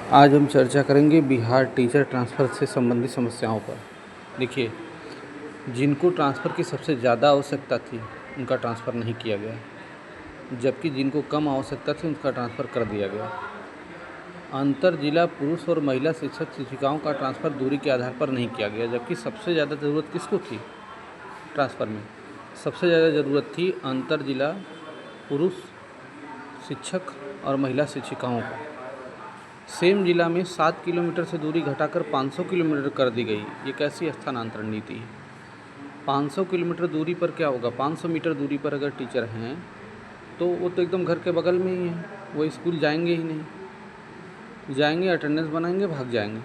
आज हम चर्चा करेंगे बिहार टीचर ट्रांसफ़र से संबंधित समस्याओं पर। देखिए, जिनको ट्रांसफ़र की सबसे ज़्यादा आवश्यकता थी उनका ट्रांसफ़र नहीं किया गया, जबकि जिनको कम आवश्यकता थी उनका ट्रांसफ़र कर दिया गया। अंतर जिला पुरुष और महिला शिक्षक शिक्षिकाओं का ट्रांसफ़र दूरी के आधार पर नहीं किया गया, जबकि सबसे ज़्यादा ज़रूरत किसको थी ट्रांसफ़र में? सबसे ज़्यादा ज़रूरत थी अंतर जिला पुरुष शिक्षक और महिला शिक्षिकाओं को। सेम जिला में 7 किलोमीटर से दूरी घटाकर 500 किलोमीटर कर दी गई। ये कैसी स्थानांतरण नीति है? 500 किलोमीटर दूरी पर क्या होगा? 500 मीटर दूरी पर अगर टीचर हैं तो वो तो एकदम घर के बगल में ही है, वो स्कूल जाएंगे ही नहीं, जाएंगे अटेंडेंस बनाएंगे भाग जाएंगे।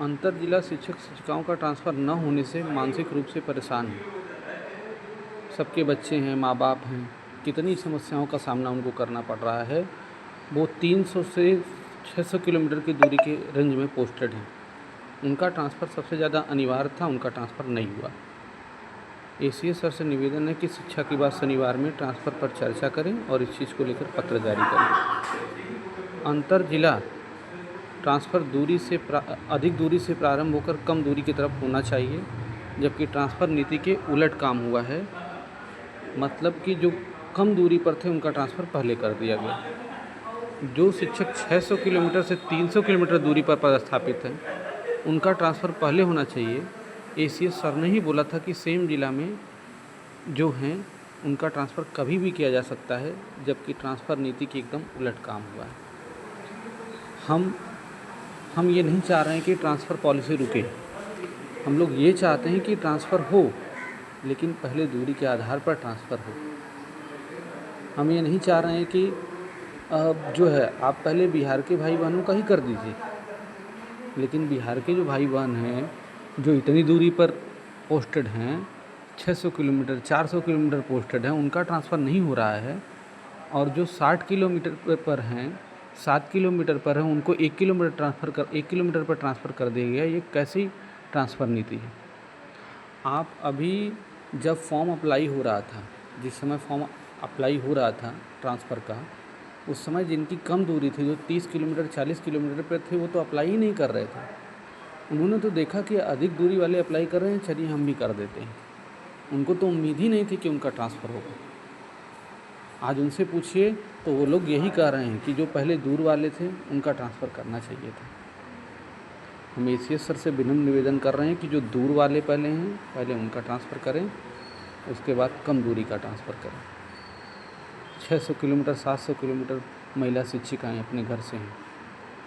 अंतर जिला शिक्षक शिक्षिकाओं का ट्रांसफ़र न होने से मानसिक रूप से परेशान हैं। सबके बच्चे हैं, माँ बाप हैं, कितनी समस्याओं का सामना उनको करना पड़ रहा है। वो 300 से 600 किलोमीटर की दूरी के रेंज में पोस्टेड हैं। उनका ट्रांसफ़र सबसे ज़्यादा अनिवार्य था, उनका ट्रांसफ़र नहीं हुआ। एसीएस सर से निवेदन है कि शिक्षा की बात शनिवार में ट्रांसफ़र पर चर्चा करें और इस चीज़ को लेकर पत्र जारी करें। अंतर जिला ट्रांसफ़र अधिक दूरी से प्रारंभ होकर कम दूरी की तरफ होना चाहिए, जबकि ट्रांसफ़र नीति के उलट काम हुआ है। मतलब कि जो कम दूरी पर थे उनका ट्रांसफ़र पहले कर दिया गया। जो शिक्षक 600 किलोमीटर से 300 किलोमीटर दूरी पर पदस्थापित हैं उनका ट्रांसफ़र पहले होना चाहिए। एसीएस सर ने ही बोला था कि सेम जिला में जो हैं उनका ट्रांसफ़र कभी भी किया जा सकता है, जबकि ट्रांसफ़र नीति की एकदम उलट काम हुआ है। हम ये नहीं चाह रहे हैं कि ट्रांसफ़र पॉलिसी रुके। हम लोग ये चाहते हैं कि ट्रांसफ़र हो, लेकिन पहले दूरी के आधार पर ट्रांसफ़र हो। हम ये नहीं चाह रहे हैं कि जो है आप पहले बिहार के भाई बहनों का ही कर दीजिए, लेकिन बिहार के जो भाई बहन हैं जो इतनी दूरी पर पोस्टेड हैं, 600 किलोमीटर 400 किलोमीटर पोस्टेड हैं, उनका ट्रांसफ़र नहीं हो रहा है। और जो 60 किलोमीटर पर हैं, 7 किलोमीटर पर हैं, उनको 1 किलोमीटर पर ट्रांसफ़र कर दिया गया। ये कैसी ट्रांसफ़र नीति है? आप अभी जब फॉर्म अप्लाई हो रहा था, जिस समय फॉर्म अप्लाई हो रहा था ट्रांसफ़र का, उस समय जिनकी कम दूरी थी, जो 30 किलोमीटर 40 किलोमीटर पर थे, वो तो अप्लाई ही नहीं कर रहे थे। उन्होंने तो देखा कि अधिक दूरी वाले अप्लाई कर रहे हैं, चलिए हम भी कर देते हैं। उनको तो उम्मीद ही नहीं थी कि उनका ट्रांसफ़र होगा। आज उनसे पूछिए तो वो लोग यही कह रहे हैं कि जो पहले दूर वाले थे उनका ट्रांसफ़र करना चाहिए था। हम एसीएस सर से विनम्र निवेदन कर रहे हैं कि जो दूर वाले पहले हैं, पहले उनका ट्रांसफ़र करें, उसके बाद कम दूरी का ट्रांसफ़र करें। 600 किलोमीटर 700 किलोमीटर महिला शिक्षिकाएँ अपने घर से हैं,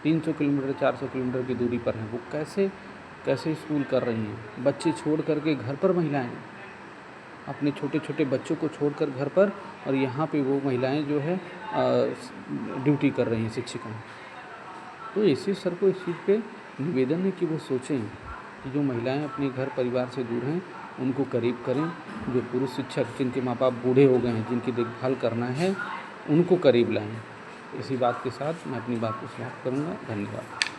300 किलोमीटर 400 किलोमीटर की दूरी पर हैं। वो कैसे स्कूल कर रही हैं? बच्चे छोड़ कर के घर पर महिलाएँ, अपने छोटे छोटे बच्चों को छोड़कर घर पर, और यहाँ पे वो महिलाएं जो है ड्यूटी कर रही हैं शिक्षिकाएँ। तो इसी सर को इस चीज़ पे निवेदन है कि वो सोचें कि जो महिलाएं अपने घर परिवार से दूर हैं उनको करीब करें। जो पुरुष शिक्षक जिनके माँ बाप बूढ़े हो गए हैं, जिनकी देखभाल करना है, उनको करीब लाएं। इसी बात के साथ मैं अपनी बात को समाप्त करूँगा। धन्यवाद।